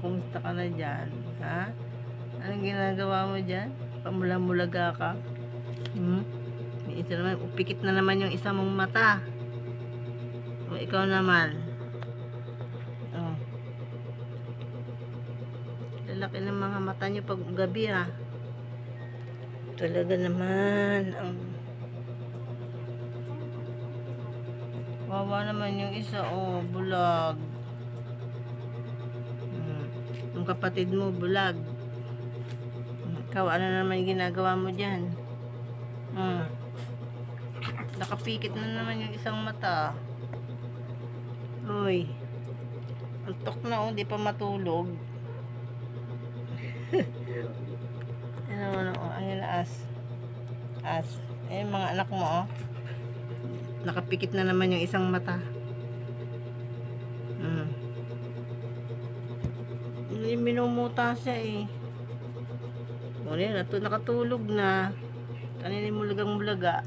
kumusta ka na dyan? Ha? Anong ginagawa mo dyan? Pamula-mulaga ka? May isa naman, upikit na naman yung isa mong mata. O ikaw naman. Oh. Lalaki ng mga mata niyo pag gabi ha. Talaga naman. Wawa naman yung isa. Oh, bulag. Yung kapatid mo, bulag. Ikaw, ano naman ginagawa mo dyan? Nakapikit na naman yung isang mata. Uy. Antok na oh, di pa matulog. Ano, ayun as. Eh, mga anak mo oh. Nakapikit na naman yung isang mata. Minumuta siya eh. O yan, nakatulog na. Kanina mulagang mulaga.